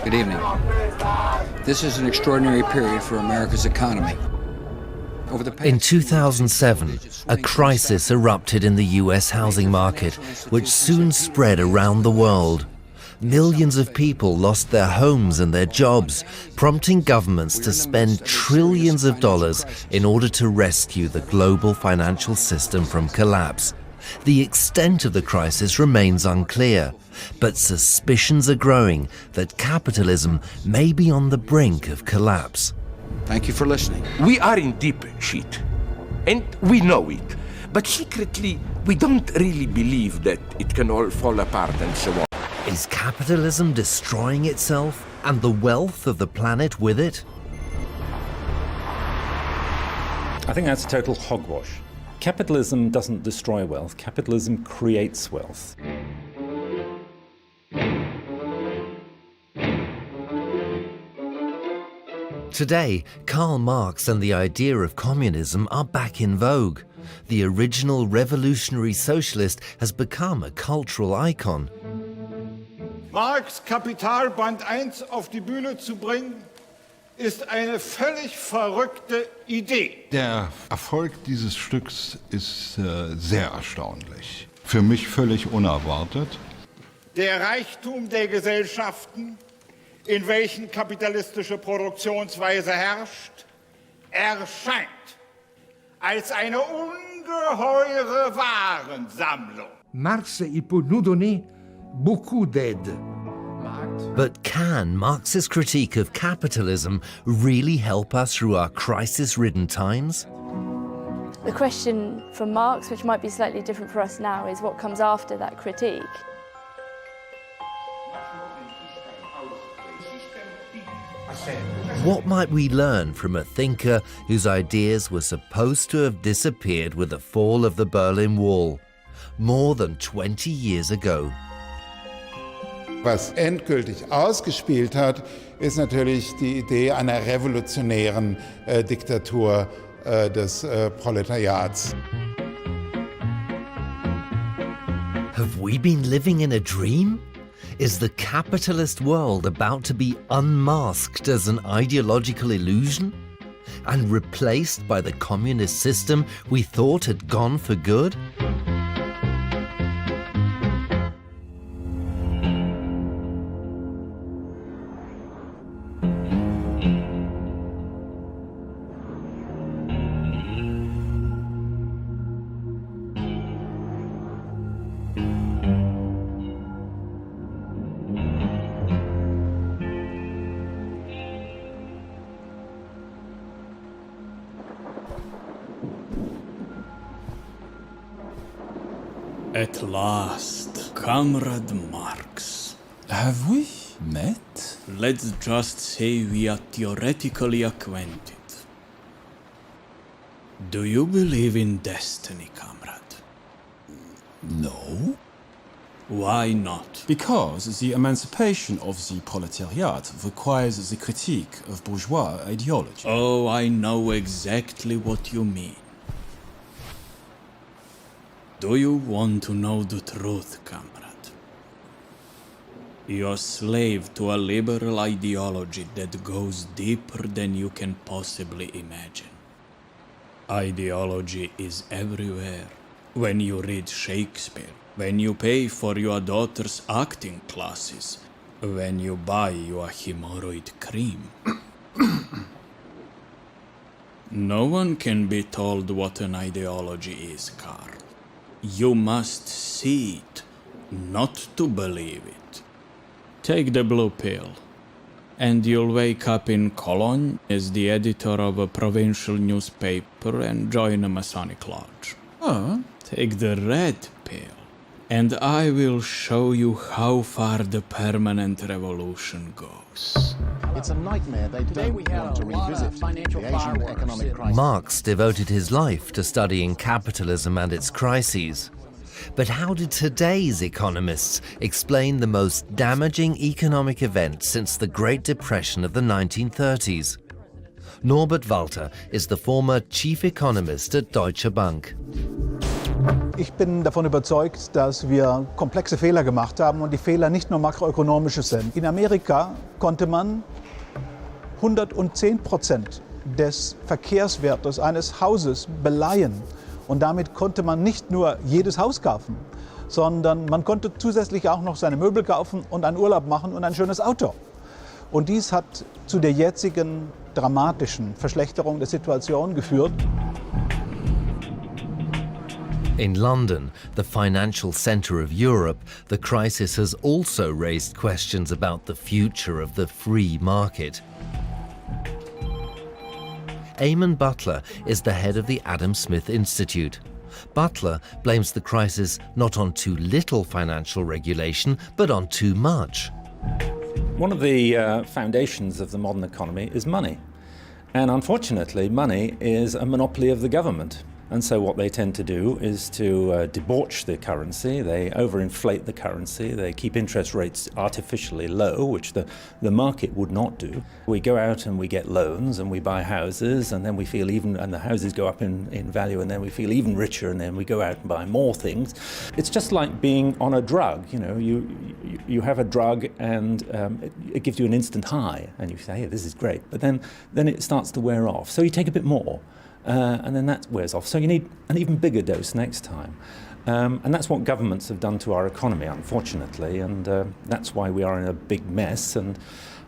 Good evening. This is an extraordinary period for America's economy. In 2007, a crisis erupted in the US housing market, which soon spread around the world. Millions of people lost their homes and their jobs, prompting governments to spend trillions of dollars in order to rescue the global financial system from collapse. The extent of the crisis remains unclear, but suspicions are growing that capitalism may be on the brink of collapse. Thank you for listening. We are in deep shit, and we know it. But secretly, we don't really believe that it can all fall apart and so on. Is capitalism destroying itself and the wealth of the planet with it? I think that's total hogwash. Capitalism doesn't destroy wealth, capitalism creates wealth. Today, Karl Marx and the idea of communism are back in vogue. The original revolutionary socialist has become a cultural icon. Marx' Kapital Band 1 auf die Bühne zu bringen, ist eine völlig verrückte Idee. Der Erfolg dieses Stücks ist sehr erstaunlich. Für mich völlig unerwartet. Der Reichtum der Gesellschaften, in welchen kapitalistische Produktionsweise herrscht, erscheint als eine ungeheure Warensammlung. Marx, il peut nous donner beaucoup d'aide. But can Marx's critique of capitalism really help us through our crisis-ridden times? The question for Marx, which might be slightly different for us now, is what comes after that critique. What might we learn from a thinker whose ideas were supposed to have disappeared with the fall of the Berlin Wall, more than 20 years ago? Was endgültig ausgespielt hat, ist natürlich die Idee einer revolutionären Diktatur des Proletariats. Have we been living in a dream? Is the capitalist world about to be unmasked as an ideological illusion and replaced by the communist system we thought had gone for good? At last, Comrade Marx. Have we met? Let's just say we are theoretically acquainted. Do you believe in destiny, comrade? No. Why not? Because the emancipation of the proletariat requires the critique of bourgeois ideology. Oh, I know exactly what you mean. Do you want to know the truth, comrade? You're slave to a liberal ideology that goes deeper than you can possibly imagine. Ideology is everywhere. When you read Shakespeare, when you pay for your daughter's acting classes, when you buy your hemorrhoid cream. No one can be told what an ideology is, Karl. You must see it, not to believe it. Take the blue pill, and you'll wake up in Cologne as the editor of a provincial newspaper and join a Masonic lodge. Take the red pill, and I will show you how far the permanent revolution goes. It's a nightmare they don't want to revisit. The Asian economic crisis. Marx devoted his life to studying capitalism and its crises. But how did today's economists explain the most damaging economic event since the Great Depression of the 1930s? Norbert Walter is the former chief economist at Deutsche Bank. Ich bin davon überzeugt, dass wir komplexe Fehler gemacht haben und die Fehler nicht nur makroökonomische sind. In Amerika konnte man 110% des Verkehrswertes eines Hauses beleihen. Und damit konnte man nicht nur jedes Haus kaufen, sondern man konnte zusätzlich auch noch seine Möbel kaufen und einen Urlaub machen und ein schönes Auto. Und dies hat zu der jetzigen dramatischen Verschlechterung der Situation geführt. In London, the financial centre of Europe, the crisis has also raised questions about the future of the free market. Eamon Butler is the head of the Adam Smith Institute. Butler blames the crisis not on too little financial regulation, but on too much. One of the foundations of the modern economy is money. And unfortunately, money is a monopoly of the government. And so what they tend to do is to debauch the currency. They overinflate the currency. They keep interest rates artificially low, which the market would not do. We go out and we get loans and we buy houses, and then we feel even, and the houses go up in value, and then we feel even richer, and then we go out and buy more things. It's just like being on a drug. You know, you have a drug and it gives you an instant high, and you say, hey, this is great. But then it starts to wear off. So you take a bit more. And then that wears off. So you need an even bigger dose next time. And that's what governments have done to our economy, unfortunately, and that's why we are in a big mess, and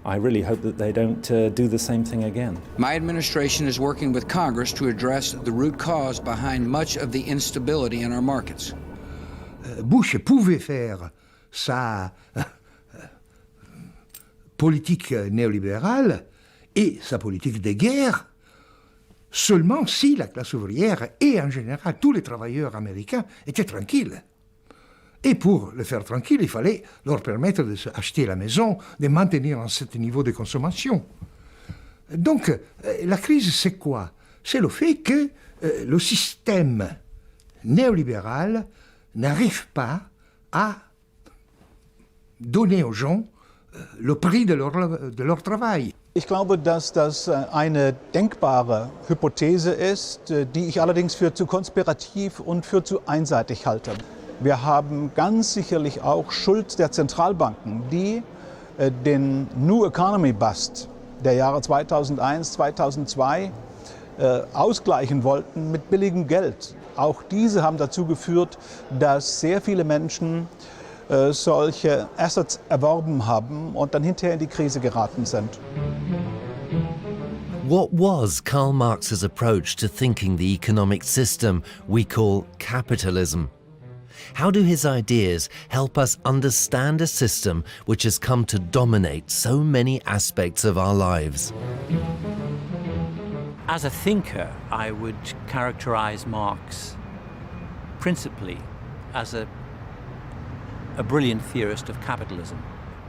I really hope that they don't do the same thing again. My administration is working with Congress to address the root cause behind much of the instability in our markets. Bush pouvait faire sa politique néolibérale et sa politique de guerre seulement si la classe ouvrière et en général tous les travailleurs américains étaient tranquilles. Et pour le faire tranquille, il fallait leur permettre de acheter la maison, de maintenir un certain niveau de consommation. Donc la crise, c'est quoi? C'est le fait que le système néolibéral n'arrive pas à donner aux gens le prix de leur travail. Ich glaube, dass das eine denkbare Hypothese ist, die ich allerdings für zu konspirativ und für zu einseitig halte. Wir haben ganz sicherlich auch Schuld der Zentralbanken, die den New Economy Bust der Jahre 2001, 2002 ausgleichen wollten mit billigem Geld. Auch diese haben dazu geführt, dass sehr viele Menschen solche Assets erworben haben und dann hinterher in die Krise geraten sind. What was Karl Marx's approach to thinking the economic system we call capitalism? How do his ideas help us understand a system which has come to dominate so many aspects of our lives? As a thinker, I would characterize Marx principally as a brilliant theorist of capitalism.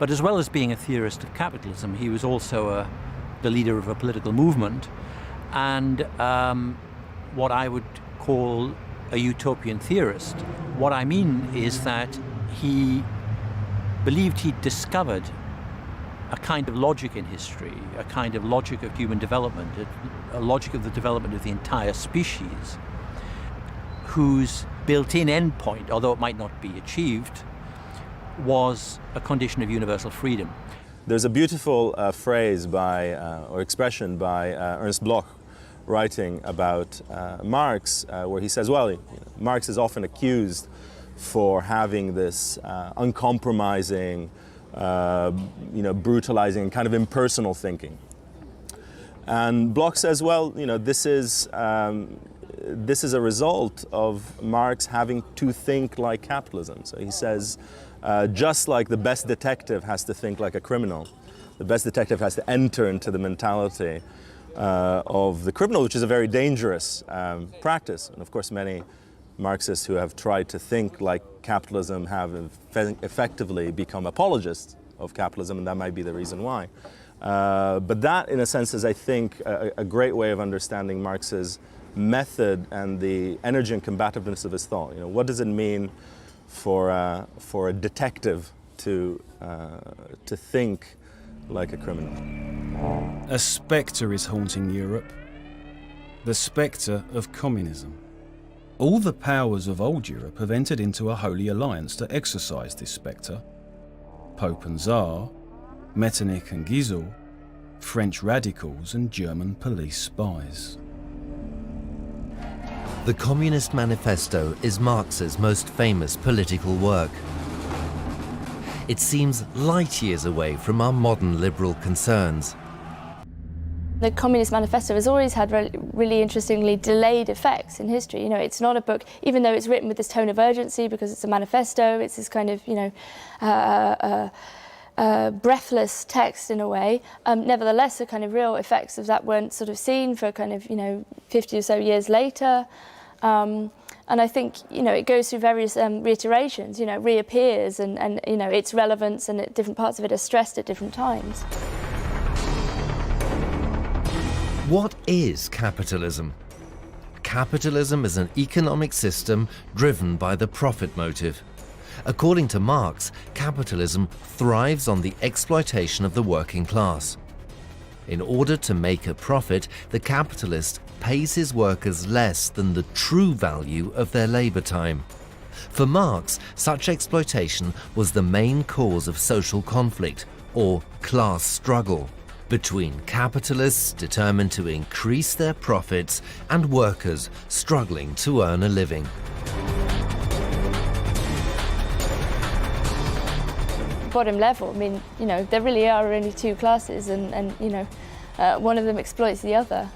But as well as being a theorist of capitalism, he was also the leader of a political movement and what I would call a utopian theorist. What I mean is that he believed he'd discovered a kind of logic in history, a kind of logic of human development, a logic of the development of the entire species, whose built-in endpoint, although it might not be achieved, was a condition of universal freedom. There's a beautiful phrase by, or expression by Ernst Bloch writing about Marx, where he says, well, Marx is often accused for having this uncompromising, brutalizing, kind of impersonal thinking. And Bloch says, well, this is a result of Marx having to think like capitalism. So he says, just like the best detective has to think like a criminal, the best detective has to enter into the mentality of the criminal, which is a very dangerous practice. And of course, many Marxists who have tried to think like capitalism have effectively become apologists of capitalism, and that might be the reason why. But that, in a sense, is, I think, a great way of understanding Marx's method and the energy and combativeness of his thought. What does it mean for a detective to think like a criminal? A spectre is haunting Europe, the spectre of communism. All the powers of old Europe have entered into a holy alliance to exorcise this spectre. Pope and Tsar, Metternich and Guizot, French radicals and German police spies. The Communist Manifesto is Marx's most famous political work. It seems light years away from our modern liberal concerns. The Communist Manifesto has always had really interestingly delayed effects in history. You know, it's not a book, even though it's written with this tone of urgency because it's a manifesto, it's this kind of, you know, breathless text in a way. Nevertheless, the kind of real effects of that weren't sort of seen for kind of, you know, 50 or so years later. And I think, you know, it goes through various reiterations, you know, reappears and, you know, its relevance and different parts of it are stressed at different times. What is capitalism? Capitalism is an economic system driven by the profit motive. According to Marx, capitalism thrives on the exploitation of the working class. In order to make a profit, the capitalist pays his workers less than the true value of their labor time. For Marx, such exploitation was the main cause of social conflict, or class struggle, between capitalists determined to increase their profits and workers struggling to earn a living. Bottom level, I mean, you know, there really are only two classes and you know, one of them exploits the other.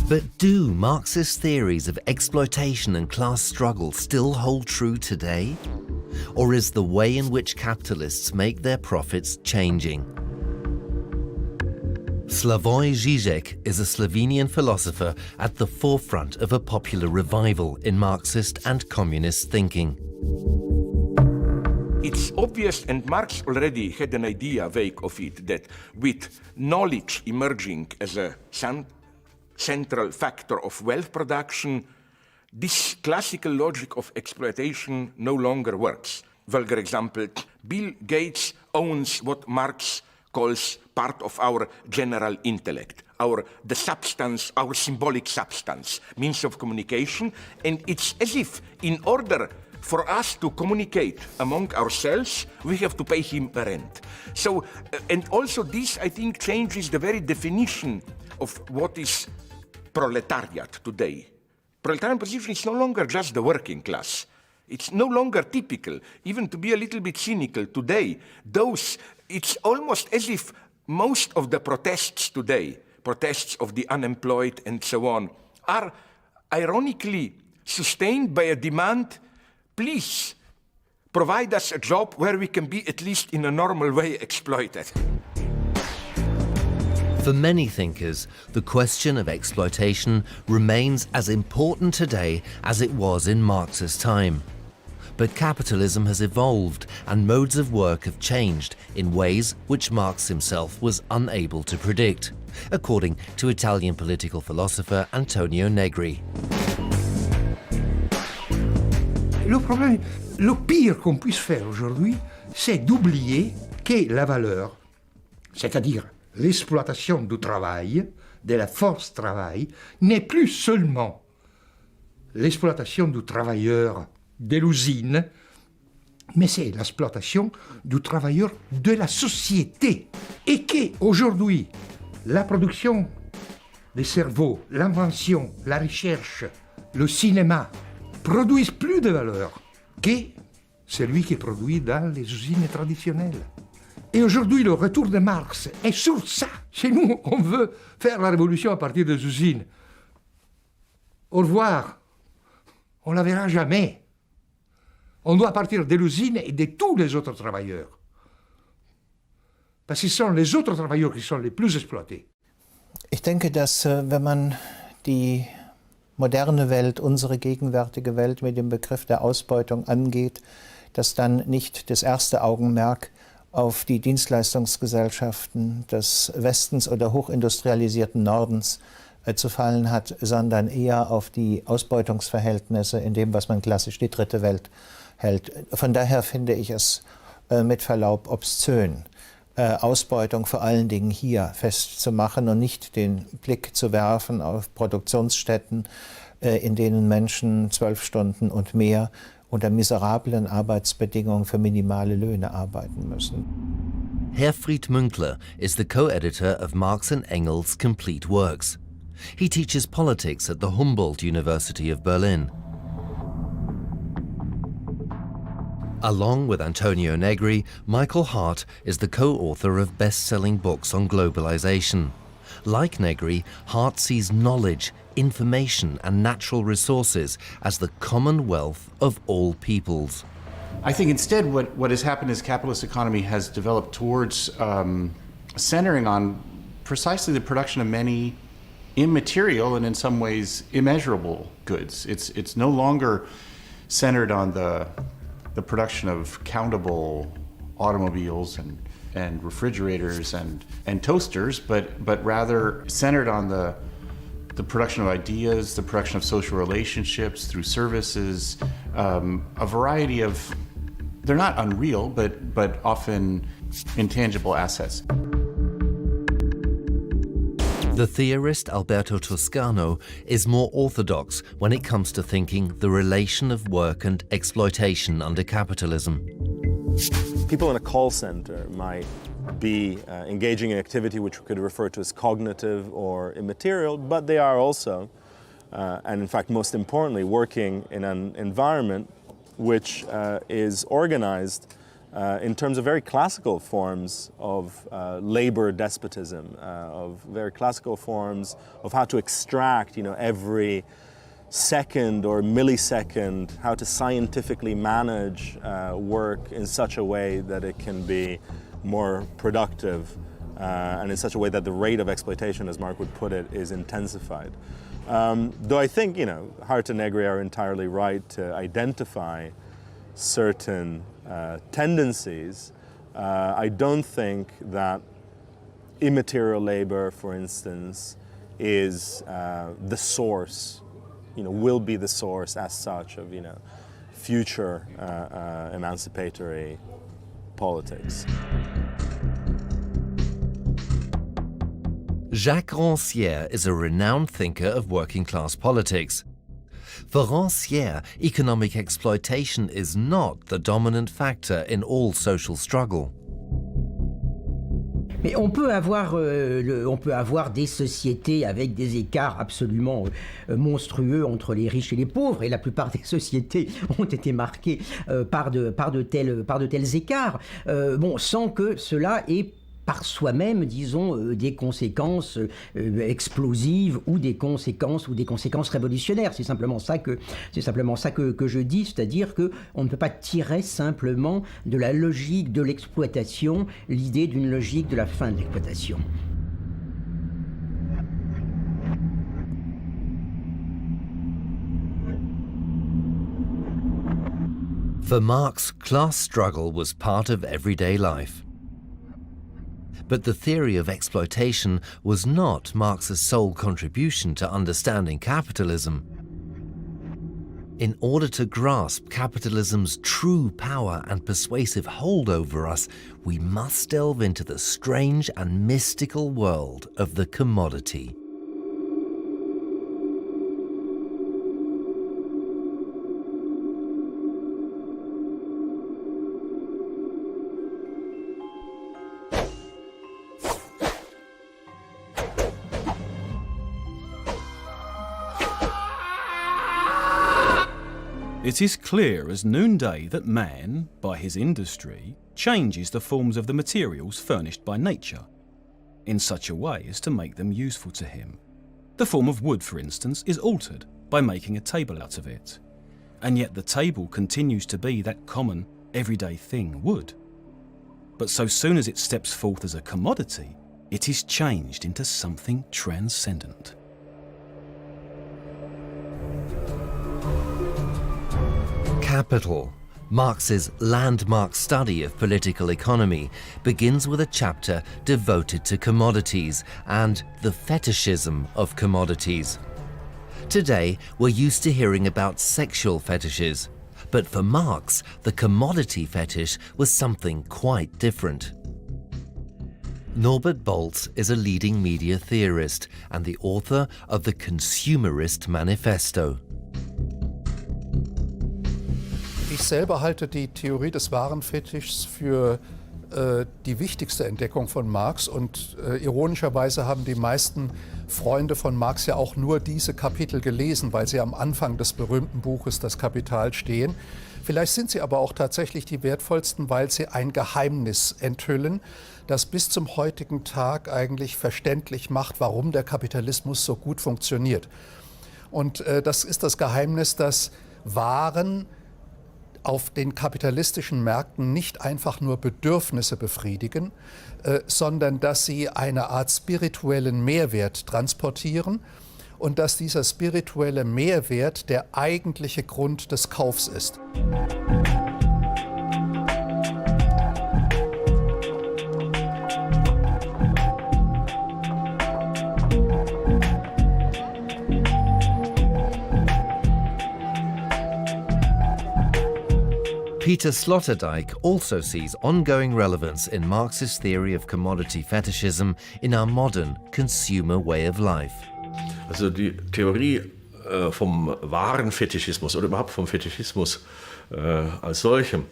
But do Marxist theories of exploitation and class struggle still hold true today? Or is the way in which capitalists make their profits changing? Slavoj Žižek is a Slovenian philosopher at the forefront of a popular revival in Marxist and communist thinking. It's obvious, and Marx already had an idea vague of it, that with knowledge emerging as a central factor of wealth production, this classical logic of exploitation no longer works. Vulgar example, Bill Gates owns what Marx calls part of our general intellect, the substance, our symbolic substance, means of communication, and it's as if in order for us to communicate among ourselves, we have to pay him a rent. So, and also this, I think, changes the very definition of what is proletariat today. Proletarian position is no longer just the working class. It's no longer typical, even to be a little bit cynical today. It's almost as if most of the protests today, protests of the unemployed and so on, are ironically sustained by a demand, please provide us a job where we can be at least in a normal way exploited. For many thinkers, the question of exploitation remains as important today as it was in Marx's time. But capitalism has evolved and modes of work have changed in ways which Marx himself was unable to predict, according to Italian political philosopher Antonio Negri. Le problème, le pire qu'on puisse faire aujourd'hui, c'est d'oublier que la valeur, c'est-à-dire l'exploitation du travail, de la force travail, n'est plus seulement l'exploitation du travailleur de l'usine, mais c'est l'exploitation du travailleur de la société. Et qu'aujourd'hui, la production des cerveaux, l'invention, la recherche, le cinéma produisent plus de valeur que celui qui est produit dans les usines traditionnelles. Et aujourd'hui, le retour de Marx est sur ça. Chez nous, on veut faire la révolution à partir des usines. Au revoir. On ne la verra jamais. On doit partir de l'usine et de tous les autres travailleurs. Parce que ce sont les autres travailleurs qui sont les plus exploités. Ich denke, dass wenn man die moderne Welt, unsere gegenwärtige Welt mit dem Begriff der Ausbeutung angeht, dass dann nicht das erste Augenmerk auf die Dienstleistungsgesellschaften des Westens oder hochindustrialisierten Nordens zu fallen hat, sondern eher auf die Ausbeutungsverhältnisse in dem, was man klassisch die dritte Welt hält. Von daher finde ich es mit Verlaub obszön, Ausbeutung vor allen Dingen hier festzumachen und nicht den Blick zu werfen auf Produktionsstätten, in denen Menschen 12 Stunden und mehr unter miserablen Arbeitsbedingungen für minimale Löhne arbeiten müssen. Herfried Münkler is the co-editor of Marx and Engels' complete works. He teaches politics at the Humboldt University of Berlin. Along with Antonio Negri, Michael Hart is the co-author of best-selling books on globalization. Like Negri, Hart sees knowledge, information and natural resources as the common wealth of all peoples. I think instead what has happened is capitalist economy has developed towards centering on precisely the production of many immaterial and in some ways immeasurable goods. It's no longer centered on the production of countable automobiles and refrigerators and toasters, but rather centered on the production of ideas, the production of social relationships through services, a variety of, they're not unreal, but often intangible assets. The theorist Alberto Toscano is more orthodox when it comes to thinking the relation of work and exploitation under capitalism. People in a call center might be engaging in activity which we could refer to as cognitive or immaterial, but they are also, and in fact most importantly, working in an environment which is organized in terms of very classical forms of labor despotism, of very classical forms of how to extract, every second or millisecond, how to scientifically manage work in such a way that it can be more productive and in such a way that the rate of exploitation, as Mark would put it, is intensified. Though I think, Hart and Negri are entirely right to identify certain tendencies, I don't think that immaterial labor, for instance, is the source, will be the source as such of, future emancipatory politics. Jacques Rancière is a renowned thinker of working-class politics. For Rancière, economic exploitation is not the dominant factor in all social struggle. Mais on peut avoir des sociétés avec des écarts absolument monstrueux entre les riches et les pauvres, et la plupart des sociétés ont été marquées par de tels écarts, sans que cela ait par soi-même, disons, des conséquences explosives ou des conséquences révolutionnaires. C'est simplement ça que je dis, c'est-à-dire que on ne peut pas tirer simplement de la logique de l'exploitation l'idée d'une logique de la fin de l'exploitation. For Marx, class struggle was part of everyday life. But the theory of exploitation was not Marx's sole contribution to understanding capitalism. In order to grasp capitalism's true power and persuasive hold over us, we must delve into the strange and mystical world of the commodity. It is clear as noonday that man, by his industry, changes the forms of the materials furnished by nature, in such a way as to make them useful to him. The form of wood, for instance, is altered by making a table out of it, and yet the table continues to be that common, everyday thing, wood. But so soon as it steps forth as a commodity, it is changed into something transcendent. Capital, Marx's landmark study of political economy, begins with a chapter devoted to commodities and the fetishism of commodities. Today, we're used to hearing about sexual fetishes, but for Marx, the commodity fetish was something quite different. Norbert Bolz is a leading media theorist and the author of the Consumerist Manifesto. Ich selber halte die Theorie des Warenfetischs für die wichtigste Entdeckung von Marx und ironischerweise haben die meisten Freunde von Marx ja auch nur diese Kapitel gelesen, weil sie am Anfang des berühmten Buches Das Kapital stehen. Vielleicht sind sie aber auch tatsächlich die wertvollsten, weil sie ein Geheimnis enthüllen, das bis zum heutigen Tag eigentlich verständlich macht, warum der Kapitalismus so gut funktioniert. Und das ist das Geheimnis, dass Waren auf den kapitalistischen Märkten nicht einfach nur Bedürfnisse befriedigen, sondern dass sie eine Art spirituellen Mehrwert transportieren und dass dieser spirituelle Mehrwert der eigentliche Grund des Kaufs ist. Peter Sloterdijk also sees ongoing relevance in Marx's theory of commodity fetishism in our modern consumer way of life. Also die Theorie vom wahren Fetischismus oder überhaupt vom Fetischismus als solchem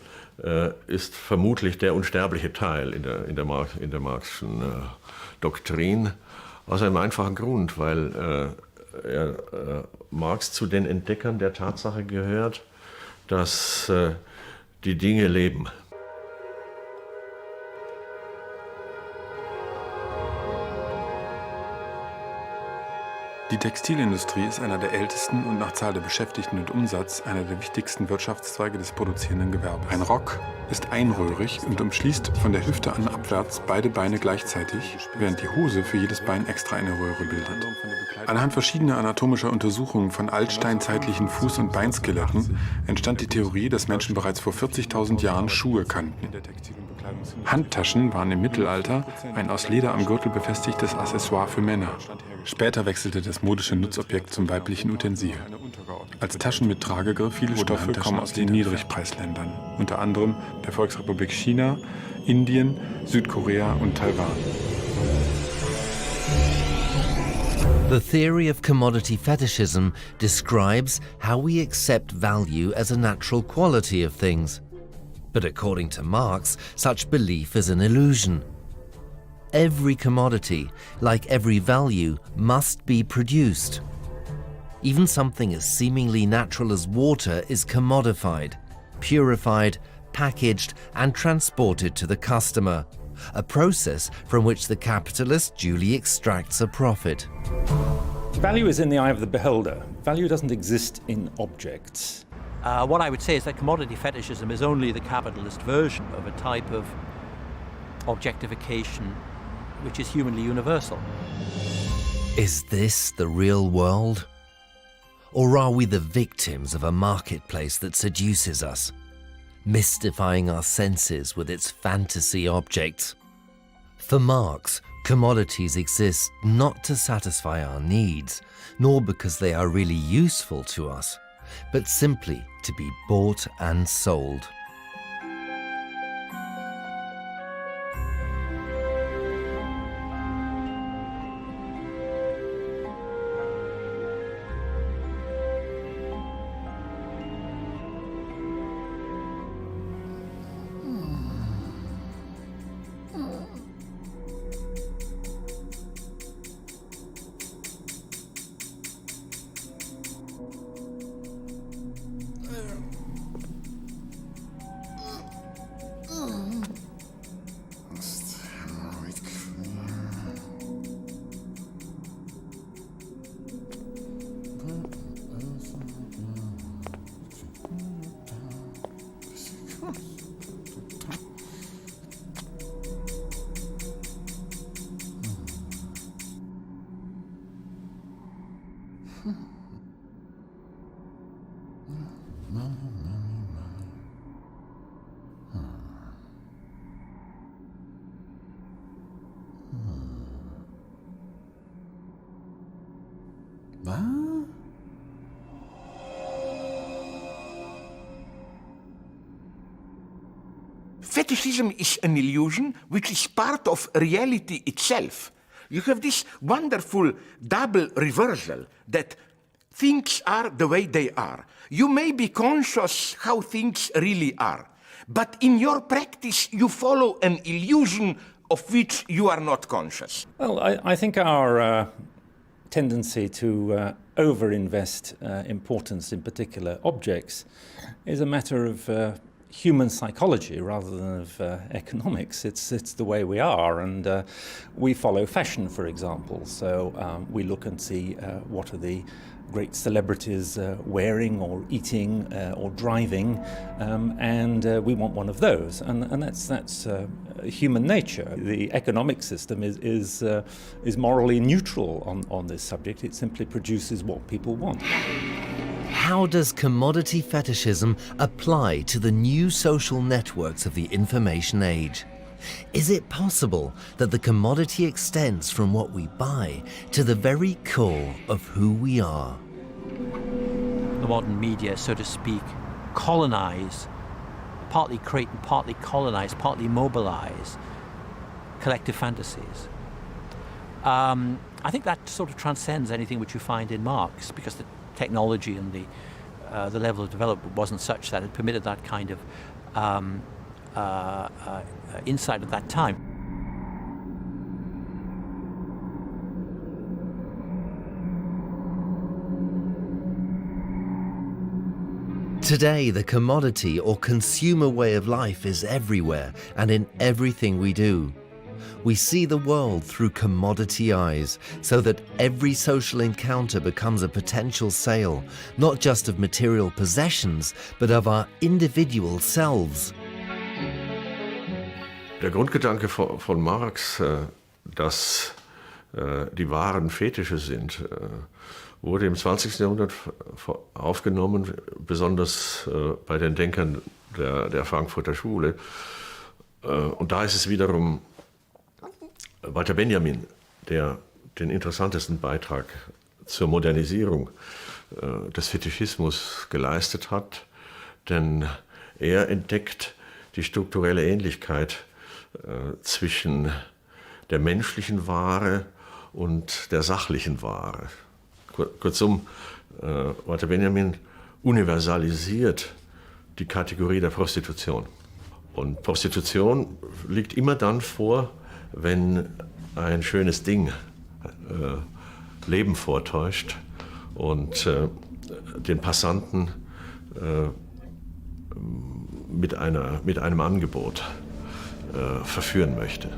ist vermutlich der unsterbliche Teil in der Marxischen Doktrin, aus einem einfachen Grund, weil Marx zu den Entdeckern der Tatsache gehört, dass die Dinge leben. Die Textilindustrie ist einer der ältesten und nach Zahl der Beschäftigten und Umsatz einer der wichtigsten Wirtschaftszweige des produzierenden Gewerbes. Ein Rock ist einröhrig und umschließt von der Hüfte an abwärts beide Beine gleichzeitig, während die Hose für jedes Bein extra eine Röhre bildet. Anhand verschiedener anatomischer Untersuchungen von altsteinzeitlichen Fuß- und Beinskeletten entstand die Theorie, dass Menschen bereits vor 40.000 Jahren Schuhe kannten. Handtaschen waren im Mittelalter ein aus Leder am Gürtel befestigtes Accessoire für Männer. Später wechselte das modische Nutzobjekt zum weiblichen Utensil. Als Taschen mit Tragegriff viele Stoffe kommen aus den Niedrigpreisländern, unter anderem der Volksrepublik China, Indien, Südkorea und Taiwan. The theory of commodity fetishism describes how we accept value as a natural quality of things. But according to Marx, such belief is an illusion. Every commodity, like every value, must be produced. Even something as seemingly natural as water is commodified, purified, packaged, and transported to the customer, a process from which the capitalist duly extracts a profit. Value is in the eye of the beholder. Value doesn't exist in objects. What I would say is that commodity fetishism is only the capitalist version of a type of objectification which is humanly universal. Is this the real world? Or are we the victims of a marketplace that seduces us, mystifying our senses with its fantasy objects? For Marx, commodities exist not to satisfy our needs, nor because they are really useful to us, but simply to be bought and sold. fetishism is an illusion which is part of reality itself. You have this wonderful double reversal that things are the way they are. You may be conscious how things really are, but in your practice you follow an illusion of which you are not conscious. Well, I think our tendency to over-invest importance in particular objects is a matter of human psychology rather than of economics. It's the way we are, and we follow fashion, for example. So we look and see what are the great celebrities wearing or eating or driving, and we want one of those, and that's human nature. The economic system is morally neutral on this subject. It simply produces what people want. How does commodity fetishism apply to the new social networks of the information age? Is it possible that the commodity extends from what we buy to the very core of who we are? The modern media, so to speak, colonize, partly create and partly colonize, partly mobilize collective fantasies. I think that sort of transcends anything which you find in Marx, because the technology and the level of development wasn't such that it permitted that kind of insight at that time. Today, the commodity or consumer way of life is everywhere and in everything we do. We see the world through commodity eyes, so that every social encounter becomes a potential sale, not just of material possessions, but of our individual selves. Der Grundgedanke von Marx, dass die Waren Fetische sind, wurde im 20. Jahrhundert aufgenommen, besonders bei den Denkern der Frankfurter Schule. Und da ist es wiederum Walter Benjamin, der den interessantesten Beitrag zur Modernisierung des Fetischismus geleistet hat, denn er entdeckt die strukturelle Ähnlichkeit zwischen der menschlichen Ware und der sachlichen Ware. Kurzum, Walter Benjamin universalisiert die Kategorie der Prostitution. Und Prostitution liegt immer dann vor, wenn ein schönes Ding Leben vortäuscht und den Passanten mit einem Angebot verführen möchte.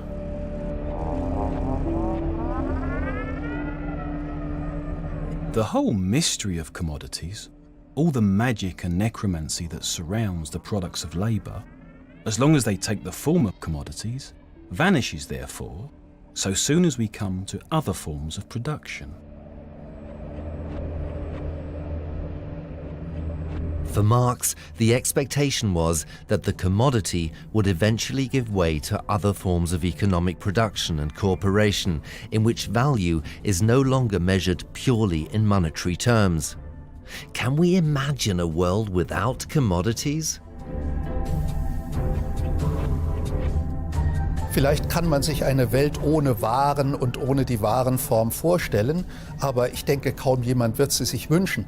The whole mystery of commodities, all the magic and necromancy that surrounds the products of labour, as long as they take the form of commodities, vanishes therefore, so soon as we come to other forms of production. For Marx, the expectation was that the commodity would eventually give way to other forms of economic production and cooperation, in which value is no longer measured purely in monetary terms. Can we imagine a world without commodities? Vielleicht kann man sich eine Welt ohne Waren und ohne die Warenform vorstellen, aber ich denke, kaum jemand wird sie sich wünschen.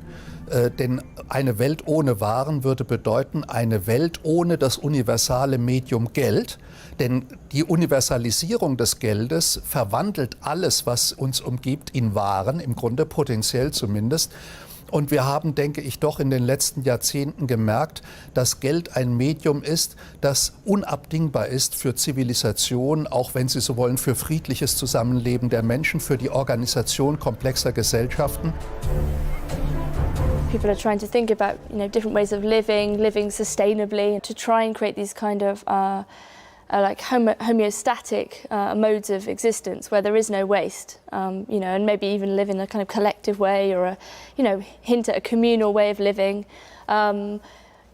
Denn eine Welt ohne Waren würde bedeuten, eine Welt ohne das universale Medium Geld. Denn die Universalisierung des Geldes verwandelt alles, was uns umgibt, in Waren, im Grunde potenziell zumindest. Und wir haben, denke ich, doch in den letzten Jahrzehnten gemerkt, dass Geld ein Medium ist, das unabdingbar ist für Zivilisation, auch wenn Sie so wollen, für friedliches Zusammenleben der Menschen, für die Organisation komplexer Gesellschaften. People are trying to think about, different ways of living sustainably, to try and create these kind of like homeostatic modes of existence where there is no waste, and maybe even live in a kind of collective way, or hint at a communal way of living. And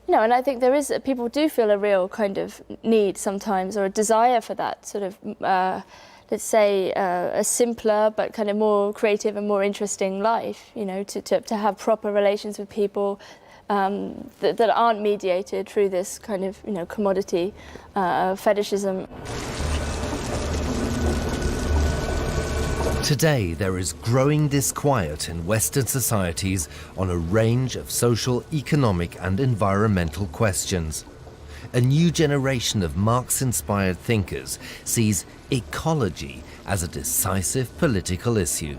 I think people do feel a real kind of need sometimes, or a desire for that sort of, let's say, a simpler but kind of more creative and more interesting life, to have proper relations with people, that aren't mediated through this kind of, commodity fetishism. Today, there is growing disquiet in Western societies on a range of social, economic and environmental questions. A new generation of Marx-inspired thinkers sees ecology as a decisive political issue.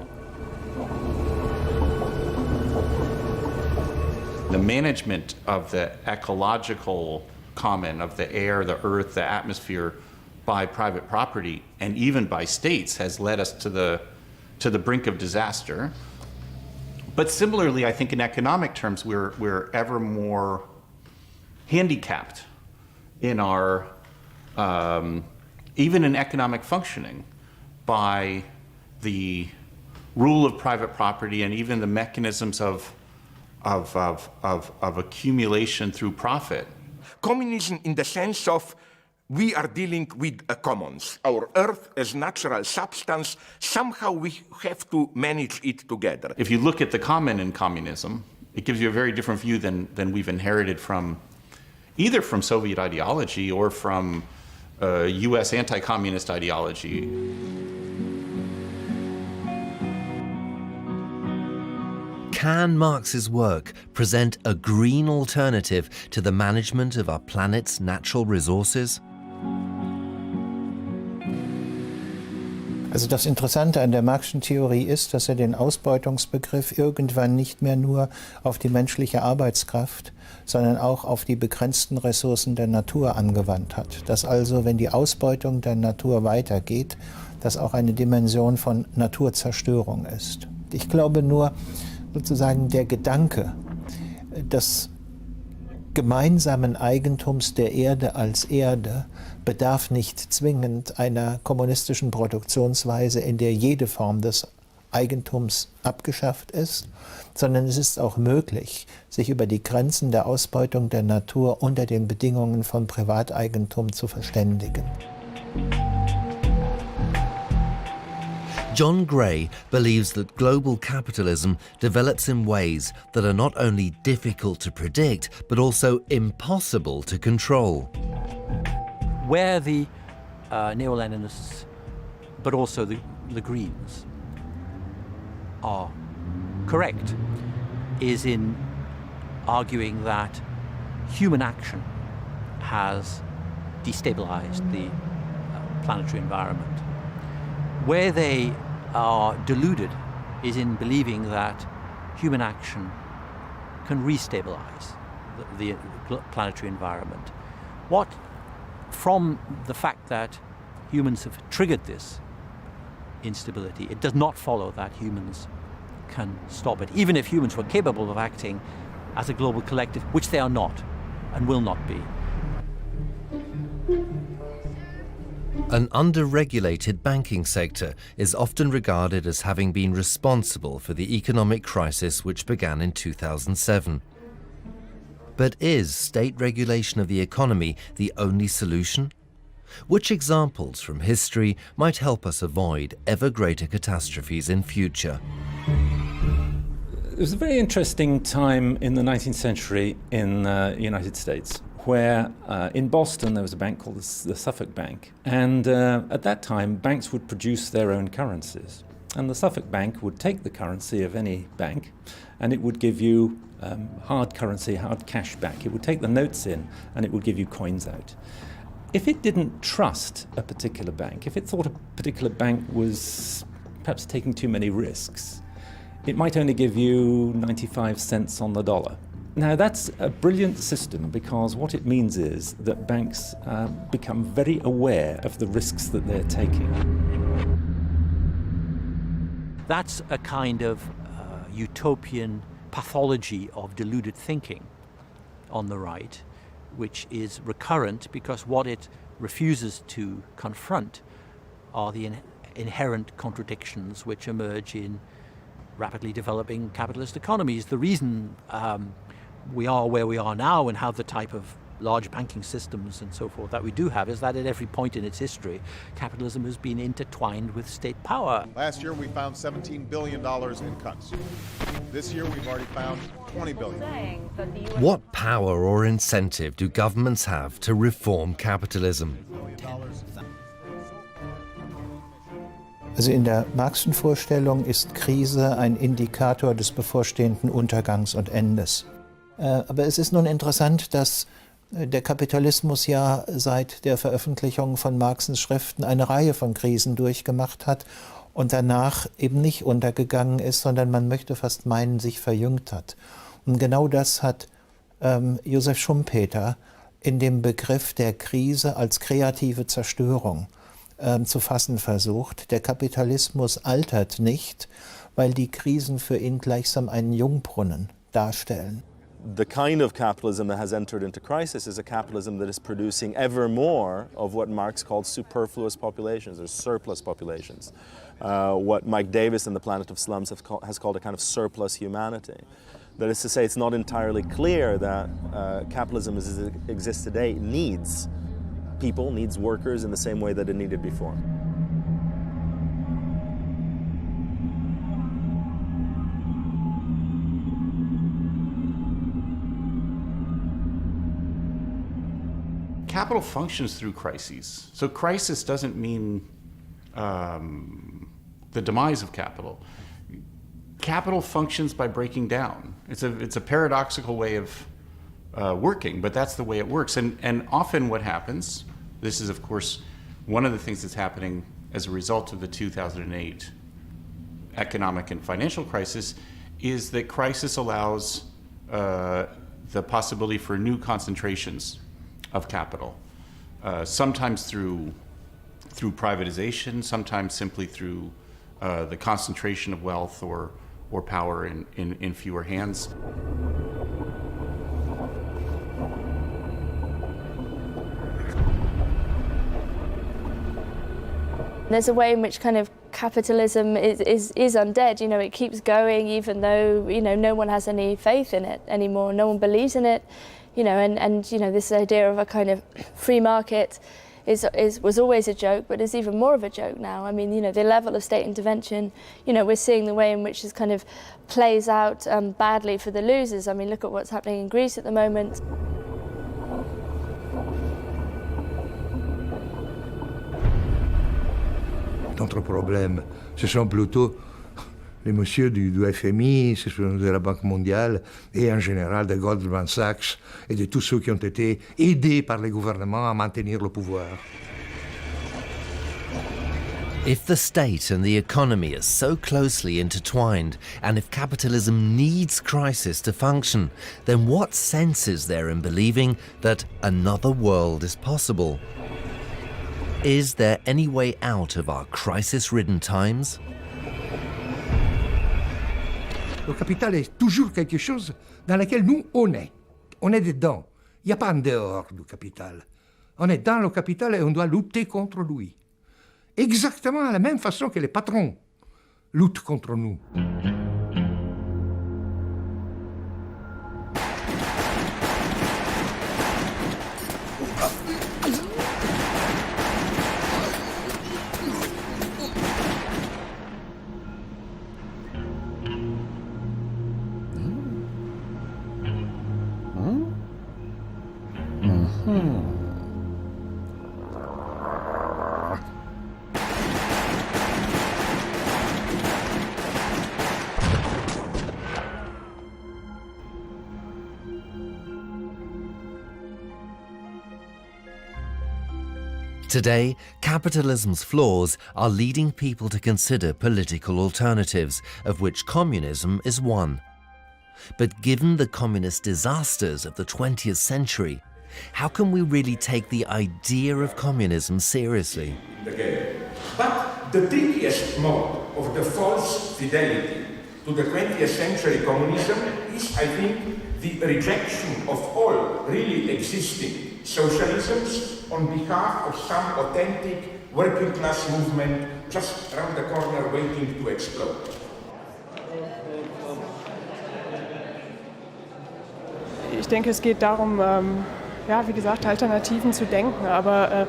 The management of the ecological common, of the air, the earth, the atmosphere, by private property and even by states has led us to the brink of disaster. But similarly, I think in economic terms, we're ever more handicapped in our, even in economic functioning, by the rule of private property and even the mechanisms of accumulation through profit. Communism in the sense of we are dealing with a commons. Our earth as natural substance, somehow we have to manage it together. If you look at the common in communism, it gives you a very different view than we've inherited from either from Soviet ideology or from US anti-communist ideology. Can Marx's work present a green alternative to the management of our planet's natural resources? Also das Interessante an der Marxischen Theorie ist, dass er den Ausbeutungsbegriff irgendwann nicht mehr nur auf die menschliche Arbeitskraft, sondern auch auf die begrenzten Ressourcen der Natur angewandt hat. Dass also, wenn die Ausbeutung der Natur weitergeht, das auch eine Dimension von Naturzerstörung ist. Ich glaube nur, sozusagen der Gedanke des gemeinsamen Eigentums der Erde als Erde bedarf nicht zwingend einer kommunistischen Produktionsweise, in der jede Form des Eigentums abgeschafft ist, sondern es ist auch möglich, sich über die Grenzen der Ausbeutung der Natur unter den Bedingungen von Privateigentum zu verständigen. John Gray believes that global capitalism develops in ways that are not only difficult to predict, but also impossible to control. Where the neo-Leninists, but also the Greens, are correct is in arguing that human action has destabilized the planetary environment. Where they are deluded is in believing that human action can restabilize the planetary environment. What, from the fact that humans have triggered this instability, it does not follow that humans can stop it, even if humans were capable of acting as a global collective, which they are not and will not be. An under-regulated banking sector is often regarded as having been responsible for the economic crisis which began in 2007. But is state regulation of the economy the only solution? Which examples from history might help us avoid ever greater catastrophes in future? It was a very interesting time in the 19th century in the United States, where in Boston there was a bank called the Suffolk Bank, and at that time banks would produce their own currencies, and the Suffolk Bank would take the currency of any bank and it would give you hard currency, hard cash back. It would take the notes in and it would give you coins out. If it didn't trust a particular bank, if it thought a particular bank was perhaps taking too many risks, it might only give you 95 cents on the dollar. Now that's a brilliant system because what it means is that banks become very aware of the risks that they're taking. That's a kind of utopian pathology of deluded thinking on the right, which is recurrent because what it refuses to confront are the inherent contradictions which emerge in rapidly developing capitalist economies. The reason we are where we are now and have the type of large banking systems and so forth that we do have is that at every point in its history, capitalism has been intertwined with state power. Last year we found $17 billion in cuts. This year we've already found $20 billion. What power or incentive do governments have to reform capitalism? Also in der Marxischen Vorstellung ist Krise ein Indikator des bevorstehenden Untergangs und Endes. Aber es ist nun interessant, dass der Kapitalismus ja seit der Veröffentlichung von Marxens Schriften eine Reihe von Krisen durchgemacht hat und danach eben nicht untergegangen ist, sondern man möchte fast meinen, sich verjüngt hat. Und genau das hat Josef Schumpeter in dem Begriff der Krise als kreative Zerstörung zu fassen versucht. Der Kapitalismus altert nicht, weil die Krisen für ihn gleichsam einen Jungbrunnen darstellen. The kind of capitalism that has entered into crisis is a capitalism that is producing ever more of what Marx called superfluous populations or surplus populations. What Mike Davis in The Planet of Slums has called a kind of surplus humanity. That is to say, it's not entirely clear that capitalism as it exists today needs people, needs workers in the same way that it needed before. Capital functions through crises. So crisis doesn't mean the demise of capital. Capital functions by breaking down. It's a paradoxical way of working, but that's the way it works. And often what happens, this is of course one of the things that's happening as a result of the 2008 economic and financial crisis, is that crisis allows the possibility for new concentrations of capital, sometimes through privatization, sometimes simply through the concentration of wealth or power in fewer hands. There's a way in which kind of capitalism is undead. You know, it keeps going even though, you know, no one has any faith in it anymore. No one believes in it. You know, and you know, this idea of a kind of free market was always a joke, but is even more of a joke now. I mean, you know, the level of state intervention, you know, we're seeing the way in which this kind of plays out badly for the losers. I mean, look at what's happening in Greece at the moment. Notre problème, ce sont plutôt les messieurs du FMI, ce sont de la Banque mondiale et en général de Goldman Sachs et de tous ceux qui ont été aidés par les gouvernements à maintenir le pouvoir. If the state and the economy are so closely intertwined, and if capitalism needs crisis to function, then what sense is there in believing that another world is possible? Is there any way out of our crisis-ridden times? Le capital est toujours quelque chose dans lequel nous, on est. On est dedans. Il n'y a pas en dehors du capital. On est dans le capital et on doit lutter contre lui. Exactement de la même façon que les patrons luttent contre nous. Today, capitalism's flaws are leading people to consider political alternatives, of which communism is one. But given the communist disasters of the 20th century, how can we really take the idea of communism seriously? But the trickiest mode of the false fidelity to the 20th century communism is, I think, the rejection of all really existing socialisms on behalf of some authentic working class movement just around the corner waiting to explode. Ich denke, es geht darum, ja, wie gesagt, Alternativen zu denken, aber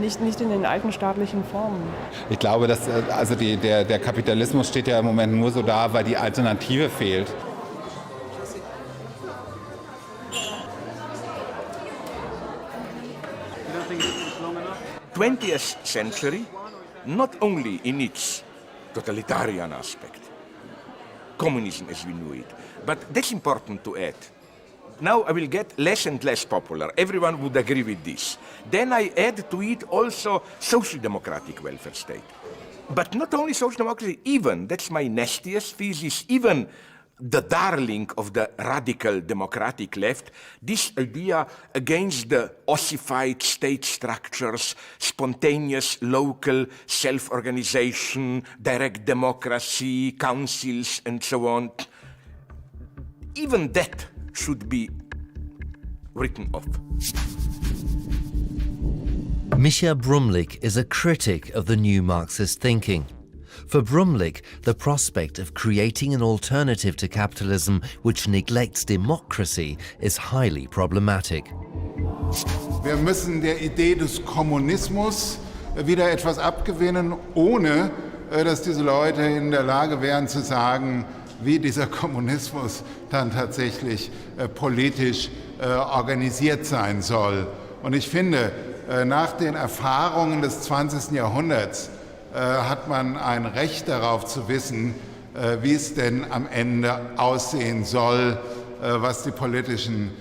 nicht in den alten staatlichen Formen. Ich glaube, dass also der Kapitalismus steht ja im Moment nur so da, weil die Alternative fehlt. 20th century, not only in its totalitarian aspect, communism as we knew it, but that's important to add. Now I will get less and less popular. Everyone would agree with this. Then I add to it also social democratic welfare state. But not only social democracy, even, that's my nastiest thesis, even the darling of the radical democratic left, this idea against the ossified state structures, spontaneous local self-organization, direct democracy, councils, and so on, even that should be written off. Mischa Brumlik is a critic of the new Marxist thinking. For Brumlik, the prospect of creating an alternative to capitalism which neglects democracy is highly problematic. Wir müssen der Idee des Kommunismus wieder etwas abgewinnen, ohne dass diese Leute in der Lage wären zu sagen, wie dieser Kommunismus dann tatsächlich politisch organisiert sein soll. Und ich finde, nach den Erfahrungen des 20. Jahrhunderts hat man ein Recht darauf zu wissen, wie es denn am Ende aussehen soll, was die politischen,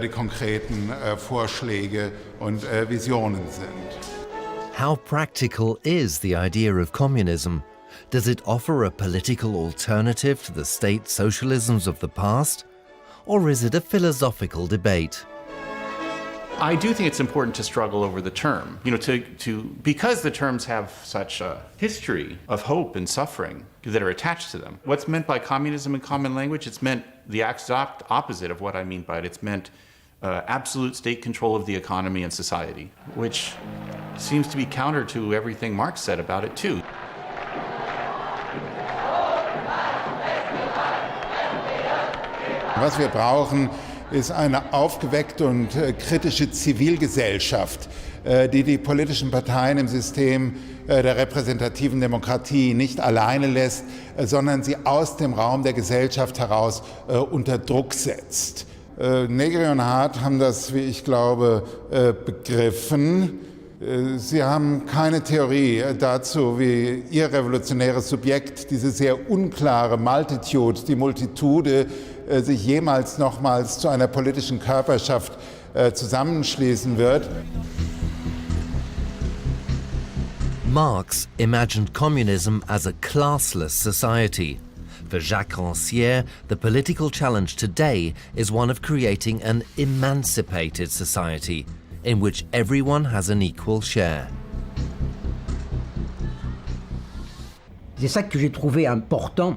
die konkreten Vorschläge und Visionen sind. How practical is the idea of communism? Does it offer a political alternative to the state socialisms of the past? Or is it a philosophical debate? I do think it's important to struggle over the term, because the terms have such a history of hope and suffering that are attached to them. What's meant by communism in common language? It's meant the exact opposite of what I mean by it. It's meant absolute state control of the economy and society, which seems to be counter to everything Marx said about it too. Was wir brauchen, ist eine aufgeweckte und kritische Zivilgesellschaft, die die politischen Parteien im System der repräsentativen Demokratie nicht alleine lässt, sondern sie aus dem Raum der Gesellschaft heraus unter Druck setzt. Negri und Hart haben das, wie ich glaube, begriffen. Sie haben keine Theorie dazu, wie ihr revolutionäres Subjekt, diese sehr unklare Multitude, die Multitude, sich jemals nochmals zu einer politischen Körperschaft zusammenschließen wird. Marx imagined communism as a classless society. For Jacques Rancière, the political challenge today is one of creating an emancipated society in which everyone has an equal share. C'est ça que j'ai trouvé important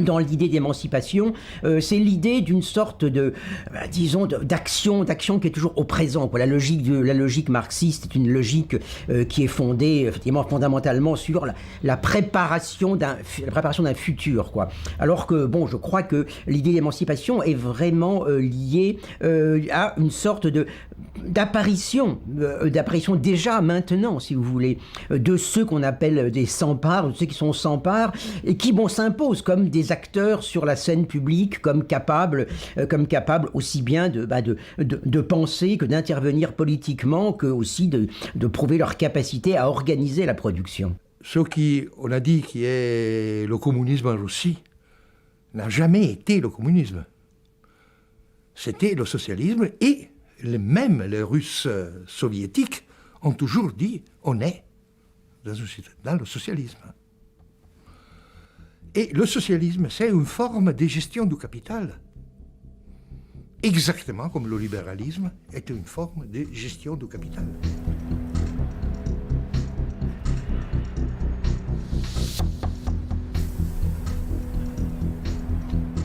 dans l'idée d'émancipation, c'est l'idée d'une sorte de, disons, d'action qui est toujours au présent, quoi. La logique marxiste est une logique qui est fondée, effectivement, fondamentalement sur la préparation d'un futur, quoi. Alors que, bon, je crois que l'idée d'émancipation est vraiment liée à une sorte d'apparition déjà maintenant, si vous voulez, de ceux qu'on appelle des sans-parts, de ceux qui sont sans-parts et qui, bon, s'imposent comme des acteurs sur la scène publique, comme capables aussi bien de penser que d'intervenir politiquement, que aussi de prouver leur capacité à organiser la production. Ce qui, on a dit, qui est le communisme en Russie, n'a jamais été le communisme. C'était le socialisme et même les Russes soviétiques ont toujours dit on est dans le socialisme. Et le socialisme, c'est une forme de gestion du capital. Exactement comme le libéralisme est une forme de gestion du capital.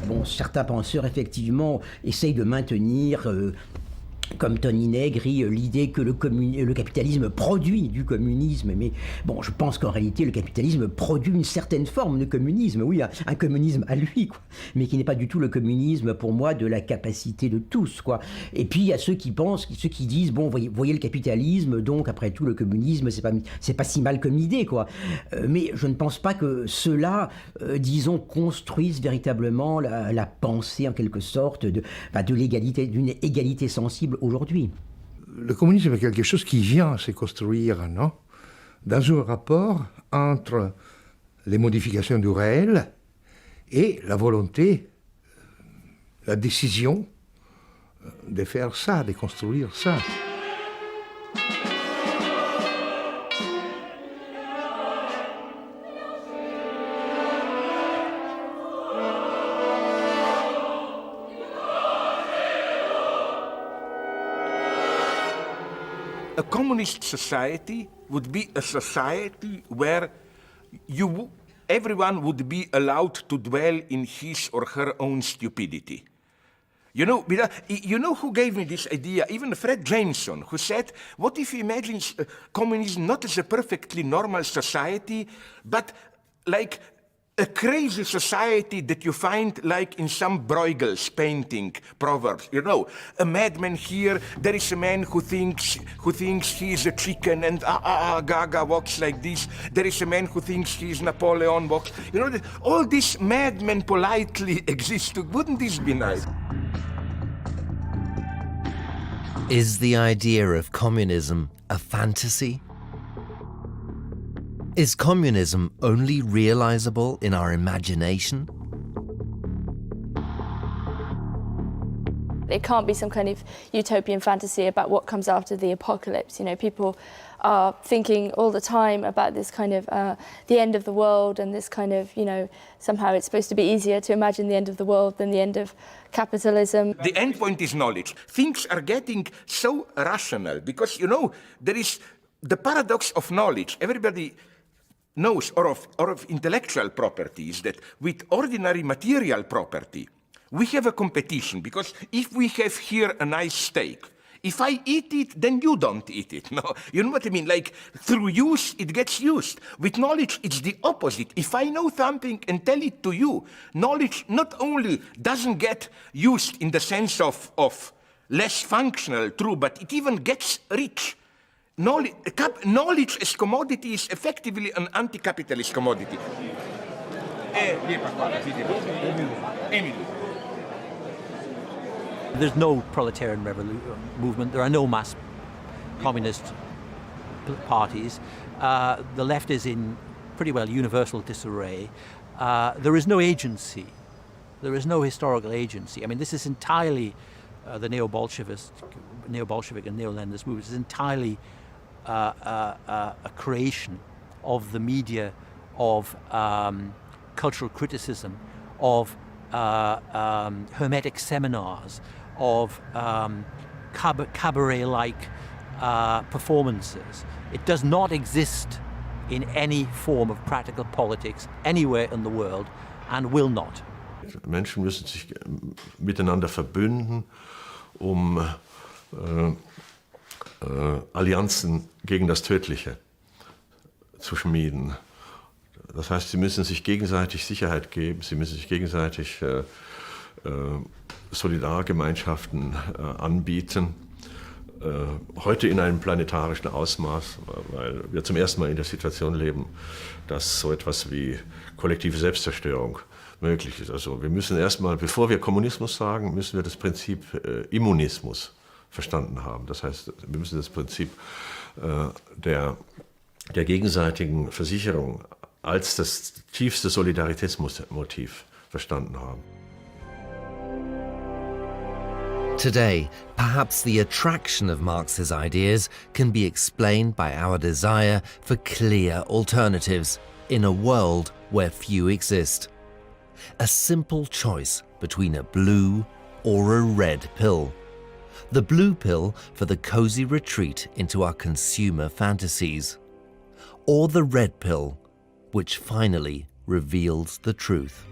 Bon, certains penseurs, effectivement, essayent de maintenir comme Tony Negri, l'idée que le capitalisme produit du communisme. Mais bon, je pense qu'en réalité, le capitalisme produit une certaine forme de communisme. Oui, un communisme à lui, quoi. Mais qui n'est pas du tout le communisme, pour moi, de la capacité de tous, quoi. Et puis, il y a ceux qui pensent, ceux qui disent, bon, voyez le capitalisme, donc, après tout, le communisme, c'est pas si mal comme idée, quoi. Mais je ne pense pas que ceux-là, disons, construisent véritablement la pensée, en quelque sorte, de l'égalité, d'une égalité sensible aujourd'hui. Le communisme est quelque chose qui vient se construire, non? Dans un rapport entre les modifications du réel et la volonté, la décision de faire ça, de construire ça. A communist society would be a society where everyone would be allowed to dwell in his or her own stupidity. You know who gave me this idea? Even Fred Jameson, who said, what if you imagine communism not as a perfectly normal society, but like a crazy society that you find like in some Bruegel's painting, Proverbs. You know, a madman here, there is a man who thinks he is a chicken and Gaga walks like this. There is a man who thinks he is Napoleon walks. You know, all these madmen politely exist. Wouldn't this be nice? Is the idea of communism a fantasy? Is communism only realizable in our imagination? It can't be some kind of utopian fantasy about what comes after the apocalypse. You know, people are thinking all the time about this kind of the end of the world, and this kind of, you know, somehow it's supposed to be easier to imagine the end of the world than the end of capitalism. The end point is knowledge. Things are getting so rational because, you know, there is the paradox of knowledge. Everybody knows, or of intellectual properties, that with ordinary material property, we have a competition, because if we have here a nice steak, if I eat it, then you don't eat it. No, you know what I mean? Like, through use, it gets used. With knowledge, it's the opposite. If I know something and tell it to you, knowledge not only doesn't get used in the sense of less functional, true, but it even gets rich. Knowledge as commodity is effectively an anti-capitalist commodity. There's no proletarian movement. There are no mass communist parties. The left is in pretty well universal disarray. There is no agency. There is no historical agency. I mean, this is entirely the neo-Bolshevik and neo-Leninist movement. This is entirely a creation of the media, of cultural criticism, of hermetic seminars, of cabaret-like performances. It does not exist in any form of practical politics anywhere in the world and will not. Menschen müssen sich miteinander verbünden, Allianzen gegen das Tödliche zu schmieden. Das heißt, sie müssen sich gegenseitig Sicherheit geben, sie müssen sich gegenseitig Solidargemeinschaften anbieten. Heute in einem planetarischen Ausmaß, weil wir zum ersten Mal in der Situation leben, dass so etwas wie kollektive Selbstzerstörung möglich ist. Also wir müssen erstmal, bevor wir Kommunismus sagen, müssen wir das Prinzip Immunismus verstanden haben. Das heißt, wir müssen das Prinzip der gegenseitigen Versicherung als das tiefste Solidaritätsmotiv verstanden haben. Today, perhaps the attraction of Marx's ideas can be explained by our desire for clear alternatives in a world where few exist. A simple choice between a blue or a red pill. The blue pill for the cozy retreat into our consumer fantasies, or the red pill which finally reveals the truth.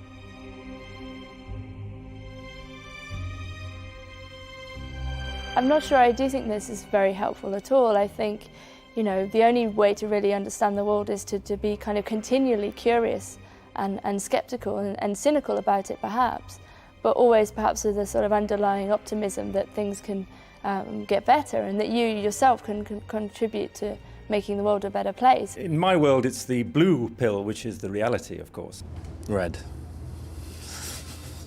I'm not sure I do think this is very helpful at all. I think, you know, the only way to really understand the world is to be kind of continually curious and sceptical and cynical about it perhaps, but always perhaps with a sort of underlying optimism that things can get better and that you yourself can contribute to making the world a better place. In my world, it's the blue pill, which is the reality, of course. Red.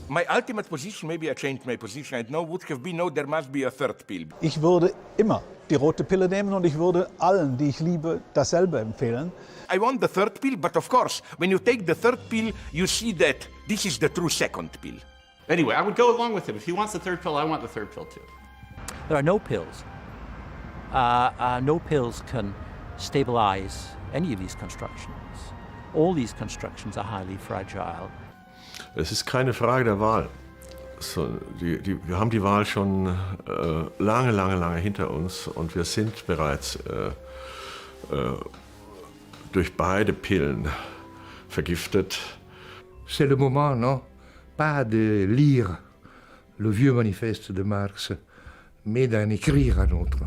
My ultimate position, maybe I changed my position, I know, would have been, no, there must be a third pill. Ich würde immer die rote Pille nehmen und ich würde allen, die ich liebe, dasselbe empfehlen. I want the third pill, but of course, when you take the third pill, you see that this is the true second pill. Anyway, I would go along with him. If he wants the third pill, I want the third pill too. There are no pills. No pills can stabilize any of these constructions. All these constructions are highly fragile. Es ist keine Frage der Wahl. So, wir haben die Wahl schon lange hinter uns und wir sind bereits durch beide Pillen vergiftet. C'est le moment, non? Pas de lire le vieux manifeste de Marx, mais d'en écrire un autre.